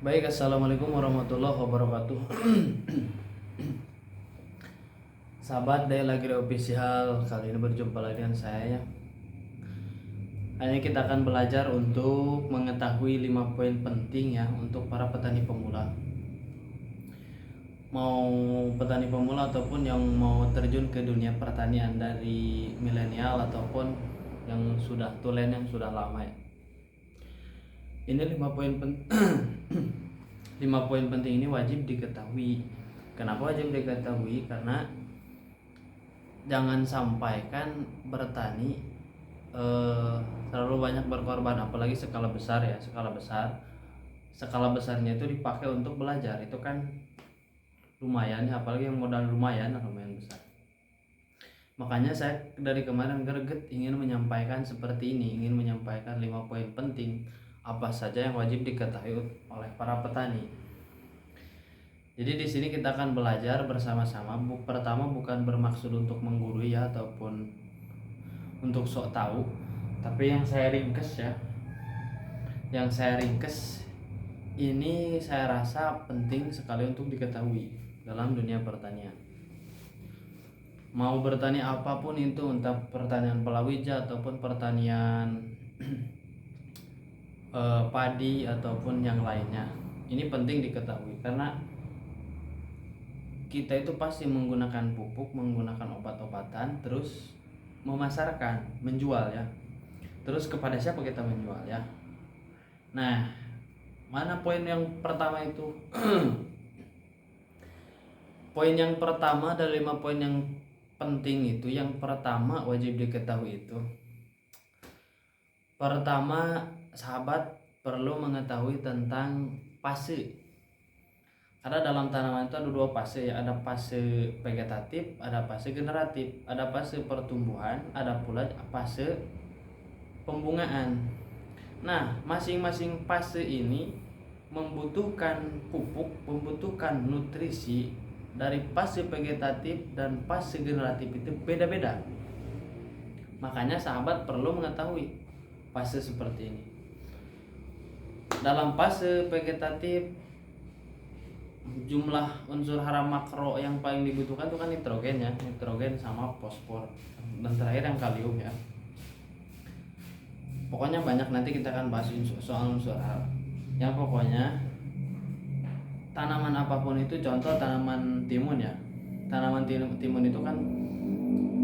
Baik, assalamualaikum warahmatullahi wabarakatuh. Sahabat Daya Lagri Official, kali ini berjumpa lagi dengan saya ya. Hanya kita akan belajar untuk mengetahui 5 poin penting ya untuk para petani pemula. Mau petani pemula ataupun yang mau terjun ke dunia pertanian, dari milenial ataupun yang sudah tulen, yang sudah lama ya. Ini 5 poin 5 poin penting ini wajib diketahui. Kenapa wajib diketahui? Karena jangan sampai kan bertani terlalu banyak berkorban, apalagi skala besar ya. Skala besarnya itu dipakai untuk belajar, itu kan lumayan ya, apalagi yang modal lumayan besar. Makanya saya dari kemarin greget ingin menyampaikan seperti ini, ingin menyampaikan 5 poin penting apa saja yang wajib diketahui oleh para petani. Jadi di sini kita akan belajar bersama-sama. Pertama, bukan bermaksud untuk menggurui ya ataupun untuk sok tahu, tapi yang saya ringkes ya. Yang saya ringkes ini saya rasa penting sekali untuk diketahui dalam dunia pertanian. Mau bertani apapun itu, entah pertanian palawija ataupun pertanian padi ataupun yang lainnya, ini penting diketahui karena kita itu pasti menggunakan pupuk, menggunakan obat-obatan, terus memasarkan, menjual ya. Terus kepada siapa kita menjual ya? Nah, mana poin yang pertama itu? Poin yang pertama dari 5 poin yang penting itu, yang pertama wajib diketahui itu, pertama, sahabat perlu mengetahui tentang fase. Karena dalam tanaman itu ada 2 fase ya, ada fase vegetatif, ada fase generatif, ada fase pertumbuhan, ada pula fase pembungaan. Nah, masing-masing fase ini membutuhkan pupuk, membutuhkan nutrisi. Dari fase vegetatif dan fase generatif itu beda-beda. Makanya sahabat perlu mengetahui fase seperti ini. Dalam fase vegetatif, jumlah unsur hara makro yang paling dibutuhkan itu kan nitrogen ya, nitrogen sama fosfor, dan terakhir yang kalium ya. Pokoknya banyak, nanti kita akan bahas soal unsur hara. Yang pokoknya tanaman apapun itu, contoh tanaman timun ya. Tanaman timun itu kan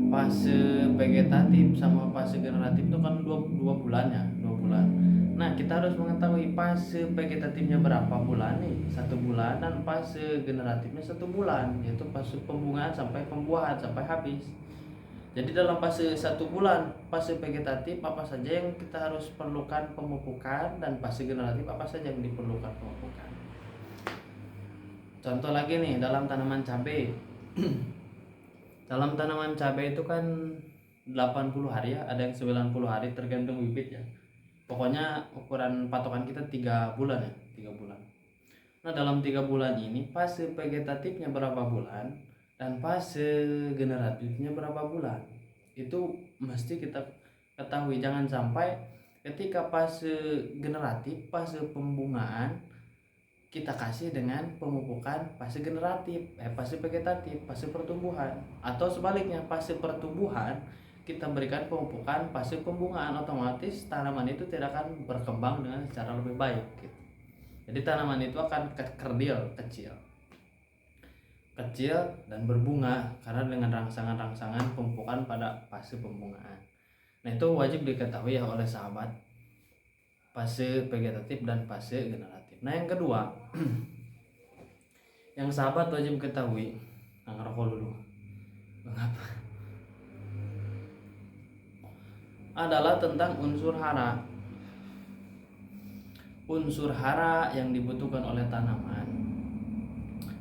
fase vegetatif sama fase generatif itu kan 2 bulan ya, 2 bulan. Nah, kita harus mengetahui fase vegetatifnya berapa bulan nih, 1 bulan, dan fase generatifnya 1 bulan, yaitu fase pembungaan sampai pembuahan sampai habis. Jadi dalam fase 1 bulan, fase vegetatif apa saja yang kita harus perlukan pemupukan, dan fase generatif apa saja yang diperlukan pemupukan. Contoh lagi nih, dalam tanaman cabai. Dalam tanaman cabai itu kan 80 hari ya, ada yang 90 hari tergantung bibit ya. Pokoknya ukuran patokan kita 3 bulan ya, 3 bulan. Nah, dalam 3 bulan ini fase vegetatifnya berapa bulan dan fase generatifnya berapa bulan, itu mesti kita ketahui. Jangan sampai ketika fase generatif, fase pembungaan, kita kasih dengan pemupukan fase generatif, fase vegetatif, fase pertumbuhan, atau sebaliknya fase pertumbuhan kita berikan pemupukan fase pembungaan, otomatis tanaman itu tidak akan berkembang dengan secara lebih baik gitu. Jadi tanaman itu akan kerdil, kecil dan berbunga karena dengan rangsangan-rangsangan pemupukan pada fase pembungaan. Nah, itu wajib diketahui ya oleh sahabat, fase vegetatif dan fase generatif. Nah, yang kedua yang sahabat wajib ketahui, ngerokok dulu, mengapa, adalah tentang unsur hara. Unsur hara yang dibutuhkan oleh tanaman,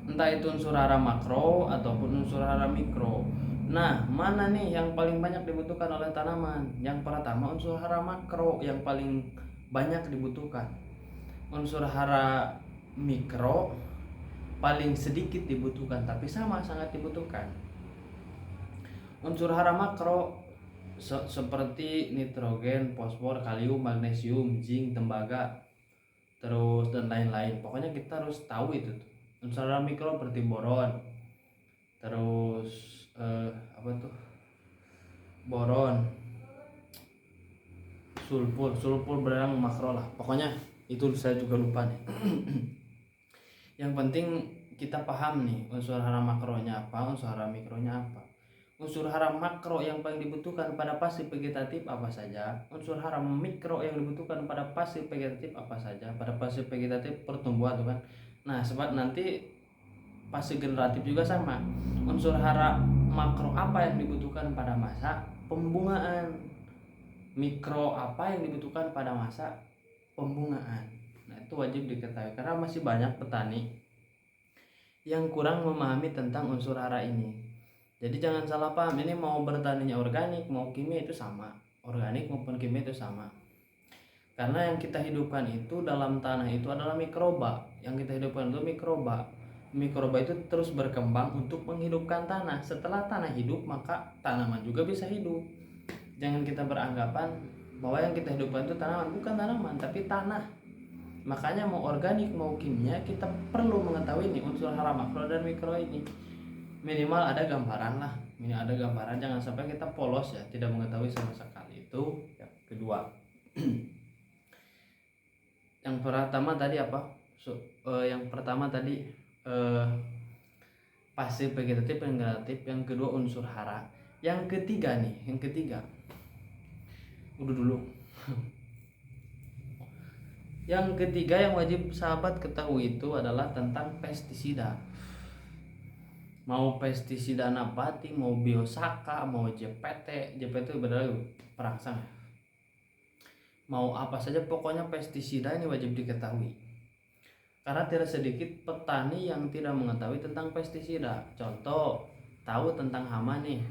entah itu unsur hara makro ataupun unsur hara mikro. Nah, mana nih yang paling banyak dibutuhkan oleh tanaman? Yang pertama, unsur hara makro yang paling banyak dibutuhkan. Unsur hara mikro paling sedikit dibutuhkan, tapi sama sangat dibutuhkan. Unsur hara makro seperti nitrogen, fosfor, kalium, magnesium, zinc, tembaga, terus dan lain-lain. Pokoknya kita harus tahu itu tuh. Unsur hara mikro seperti boron, terus apa tuh, boron, sulfur berang makro lah. Pokoknya itu saya juga lupa nih. Yang penting kita paham nih unsur hara makronya apa, unsur hara mikronya apa. Unsur hara makro yang paling dibutuhkan pada pasif vegetatif apa saja? Unsur hara mikro yang dibutuhkan pada pasif vegetatif apa saja? Pada pasif vegetatif pertumbuhan tuh kan. Nah, sebab nanti pasif generatif juga sama. Unsur hara makro apa yang dibutuhkan pada masa pembungaan? Mikro apa yang dibutuhkan pada masa pembungaan? Nah, itu wajib diketahui karena masih banyak petani yang kurang memahami tentang unsur hara ini. Jadi jangan salah paham, ini mau bertaninya organik, mau kimia itu sama. Organik maupun kimia itu sama. Karena yang kita hidupkan itu dalam tanah itu adalah mikroba. Yang kita hidupkan itu mikroba. Mikroba itu terus berkembang untuk menghidupkan tanah. Setelah tanah hidup, maka tanaman juga bisa hidup. Jangan kita beranggapan bahwa yang kita hidupkan itu tanaman. Bukan tanaman, tapi tanah. Makanya mau organik, mau kimia, kita perlu mengetahui nih unsur hara makro dan mikro ini. Minimal ada gambaran lah, jangan sampai kita polos ya, tidak mengetahui sama sekali. Itu yang kedua. Yang pertama tadi apa? Yang pertama tadi pasif vegetatif dan generatif. Yang kedua unsur hara. Yang ketiga udah dulu. Yang ketiga yang wajib sahabat ketahui itu adalah tentang pestisida. Mau pestisida nabati, mau biosaka, mau JPT itu benar perangsang ya. Mau apa saja pokoknya pestisida ini wajib diketahui. Karena tidak sedikit petani yang tidak mengetahui tentang pestisida. Contoh, tahu tentang hama nih.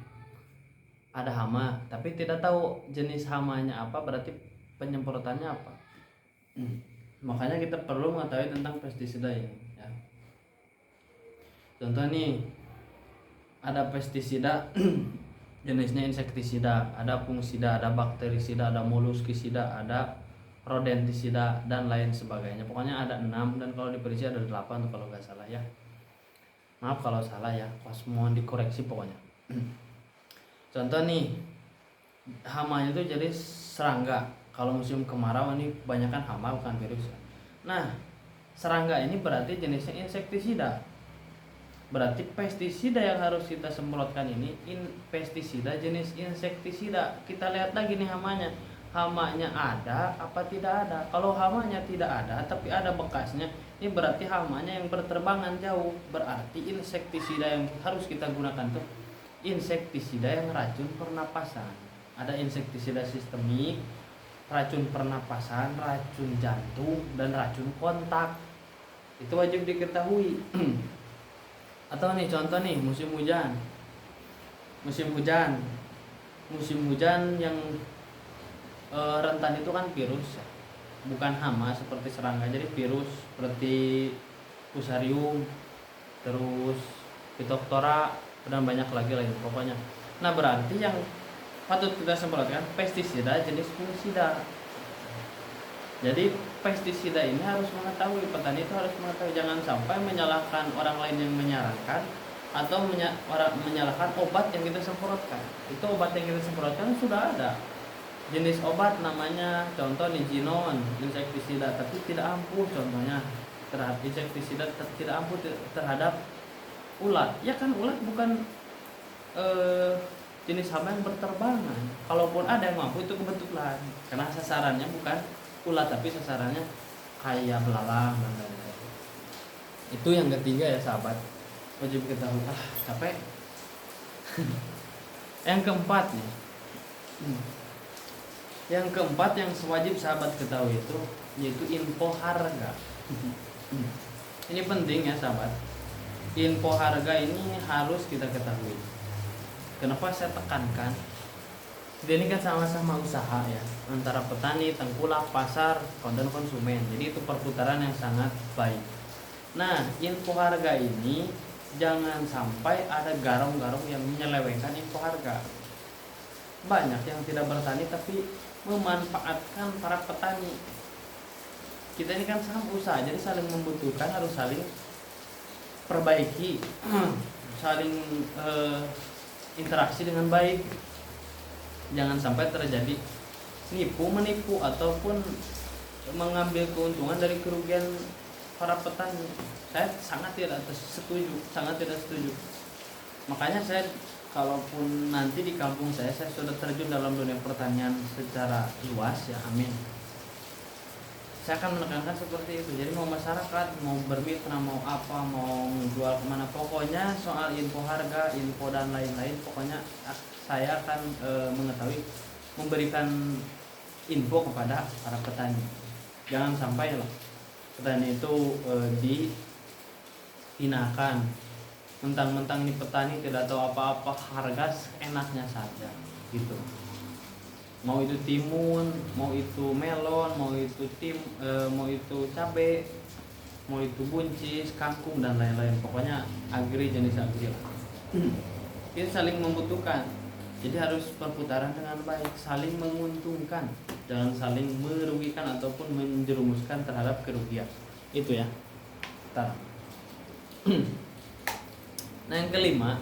Ada hama, tapi tidak tahu jenis hamanya apa, berarti penyemprotannya apa. Makanya kita perlu mengetahui tentang pestisida ini ya. Contoh nih, ada pestisida jenisnya insektisida, ada fungisida, ada bakterisida, ada moluskisida, ada rodentisida dan lain sebagainya. Pokoknya ada 6 dan kalau diperinci ada 8 kalau nggak salah ya. Maaf kalau salah ya, pas mohon dikoreksi pokoknya. Contoh nih, hamanya itu jadi serangga. Kalau musim kemarau ini kebanyakan hama bukan virus. Nah, serangga ini berarti jenisnya insektisida. Berarti pestisida yang harus kita semprotkan ini pestisida jenis insektisida. Kita lihat lagi nih hamanya. Hamanya ada apa tidak ada? Kalau hamanya tidak ada tapi ada bekasnya, ini berarti hamanya yang berterbangan jauh. Berarti insektisida yang harus kita gunakan tuh insektisida yang racun pernapasan. Ada insektisida sistemik, racun pernapasan, racun jantung, dan racun kontak. Itu wajib diketahui. Atau nih contoh nih musim hujan yang rentan itu kan virus ya, bukan hama seperti serangga. Jadi virus seperti fusarium, terus Phytophthora dan banyak lagi pokoknya. Nah, berarti yang patut kita semprotkan pestisida jenis fungisida. Jadi pestisida ini harus mengetahui, petani itu harus mengetahui, jangan sampai menyalahkan orang lain yang menyarankan atau menyalahkan obat yang kita semprotkan. Itu obat yang kita semprotkan sudah ada jenis obat namanya, contoh nijinon, insektisida, tapi tidak ampuh contohnya terhadap insektisida, tidak ampuh terhadap ulat. Ya kan ulat bukan jenis hama yang berterbangan. Kalaupun ada yang mampu itu kebetulan karena sasarannya bukan ulat tapi sasarannya kayak belalang dan lain-lain. Itu yang ketiga ya sahabat, wajib ketahui. Capek. Yang keempat nih, yang keempat yang wajib sahabat ketahui itu yaitu info harga. Ini penting ya sahabat, info harga ini harus kita ketahui. Kenapa saya tekankan? Ini kan sama-sama usaha ya, antara petani, tengkulak, pasar, dan konsumen. Jadi itu perputaran yang sangat baik. Nah, info harga ini jangan sampai ada garong-garong yang menyelewengkan info harga. Banyak yang tidak bertani tapi memanfaatkan para petani. kita ini kan sama usaha, jadi saling membutuhkan, harus saling perbaiki, saling interaksi dengan baik. Jangan sampai terjadi menipu ataupun mengambil keuntungan dari kerugian para petani. Saya sangat tidak setuju. Makanya saya kalaupun nanti di kampung saya sudah terjun dalam dunia pertanian secara luas ya, amin. Saya akan menekankan seperti itu. Jadi mau masyarakat mau bermitra, mau apa, mau jual kemana, pokoknya soal info harga, info dan lain-lain, pokoknya saya akan mengetahui, memberikan info kepada para petani. Jangan sampai lah petani itu dihinakan, mentang-mentang ini petani tidak tahu apa-apa, harga enaknya saja gitu. Mau itu timun, mau itu melon, mau itu mau itu cabai, mau itu buncis, kangkung dan lain-lain, pokoknya jenis agri lah. Ini saling membutuhkan, jadi harus perputaran dengan baik, saling menguntungkan, jangan saling merugikan ataupun menjerumuskan terhadap kerugian. Itu ya. Bentar. Nah yang kelima,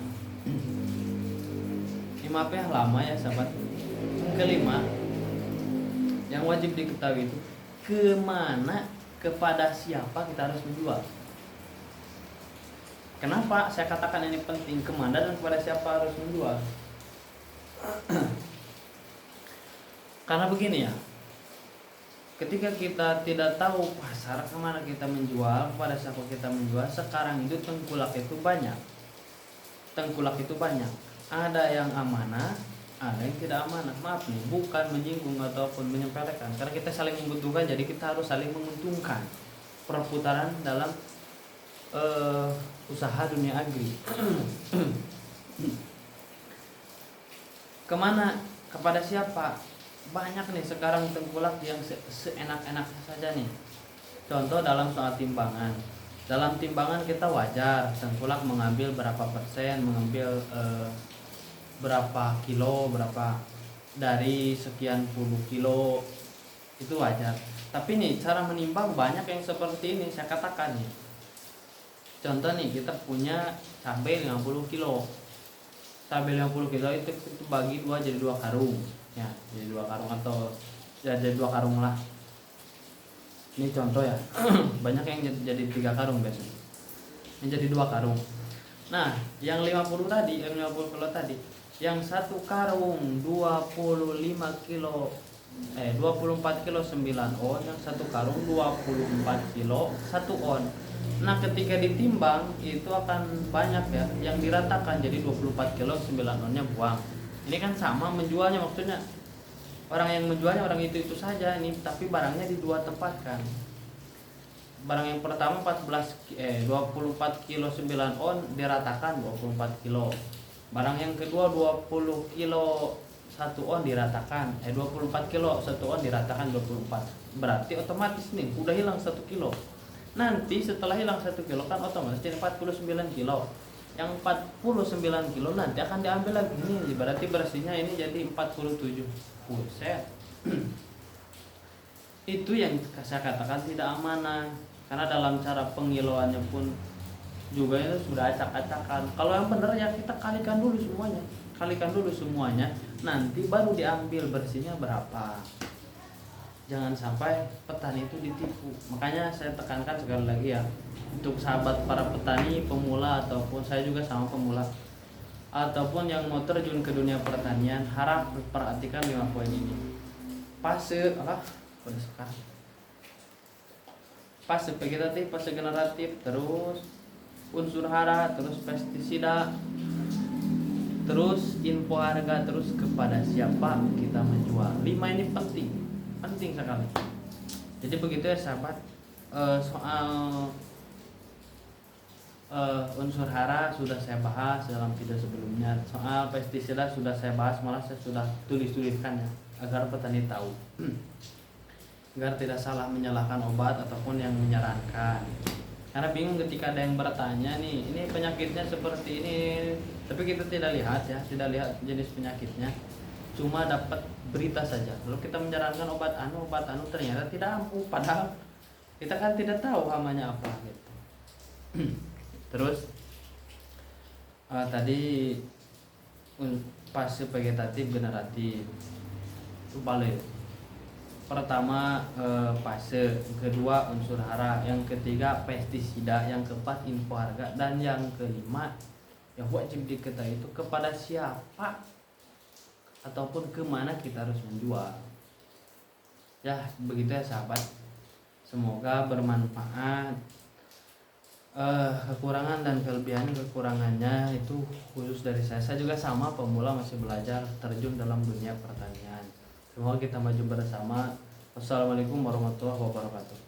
ini maaf ya lama ya sahabat. Yang kelima, yang wajib diketahui itu kemana, kepada siapa kita harus menjual. Kenapa saya katakan ini penting, kemana dan kepada siapa harus menjual? Karena begini ya, ketika kita tidak tahu pasar kemana kita menjual, kepada siapa kita menjual, sekarang itu tengkulak itu banyak. Ada yang amanah, ada yang tidak amanah. Maaf nih, bukan menyinggung ataupun menyepelekan, karena kita saling membutuhkan, jadi kita harus saling menguntungkan. Perputaran dalam usaha dunia agri. Kemana, kepada siapa? Banyak nih sekarang tengkulak yang seenak-enak saja nih. Contoh dalam soal timbangan. Dalam timbangan kita wajar tengkulak mengambil berapa persen, mengambil berapa kilo, berapa dari sekian puluh kilo, itu wajar. Tapi nih cara menimbang banyak yang seperti ini, saya katakan nih. Contoh nih, kita punya cabai 50 kilo. Cabai 50 kilo itu bagi dua jadi 2 karung. Ya, jadi 2 karung atau ya jadi 2 karung lah. Ini contoh ya. Banyak yang jadi 3 karung biasanya. Yang jadi 2 karung. Nah, yang 50 tadi, yang 50 kilo tadi, yang 1 karung 25 kilo 24 kilo 9 on, yang 1 karung 24 kilo 1 on. Nah ketika ditimbang itu akan banyak ya yang diratakan, jadi 24 kilo 9 onnya buang. Ini kan sama menjualnya, maksudnya orang yang menjualnya orang itu saja ini, tapi barangnya di dua tempat kan. Barang yang pertama 24 kilo 9 on diratakan 24 kilo. Barang yang kedua 20 kilo 1 on diratakan 24 kilo 1 on diratakan 24. Berarti otomatis nih udah hilang 1 kilo. Nanti setelah hilang 1 kilo kan otomatis jadi 49 kilo. Yang 49 kilo nanti akan diambil lagi nih, berarti bersihnya ini jadi 47. Buset. Itu yang saya katakan tidak amanah. Karena dalam cara pengiloannya pun juga itu sudah acak-acakan. Kalau yang benar ya kita kalikan dulu semuanya, nanti baru diambil bersihnya berapa. Jangan sampai petani itu ditipu. Makanya saya tekankan sekali lagi ya, untuk sahabat para petani pemula ataupun saya juga sama pemula, ataupun yang mau terjun ke dunia pertanian, harap perhatikan 5 poin ini. Fase vegetatif, fase generatif, terus unsur hara, terus pestisida, terus info harga, terus kepada siapa kita menjual. 5 ini penting sekali. Jadi begitu ya sahabat, soal unsur hara sudah saya bahas dalam video sebelumnya. Soal pestisida sudah saya bahas, malah saya sudah tulis-tuliskan ya, agar petani tahu agar tidak salah menyalahkan obat ataupun yang menyarankan. Karena bingung ketika ada yang bertanya nih, ini penyakitnya seperti ini, tapi kita tidak lihat jenis penyakitnya, cuma dapat berita saja. Lalu kita menyarankan obat anu ternyata tidak ampuh, padahal kita kan tidak tahu hamanya apa gitu. Terus tadi fase vegetatif generatif itu paling pertama fase, kedua unsur hara, yang ketiga pestisida, yang keempat info harga, dan yang kelima yang wajib diketahui itu kepada siapa ataupun kemana kita harus menjual. Ya begitu ya sahabat, semoga bermanfaat. Kekurangan dan kekurangannya itu khusus dari saya juga sama, pemula masih belajar terjun dalam dunia pertanian. Semoga kita maju bersama. Wassalamualaikum warahmatullahi wabarakatuh.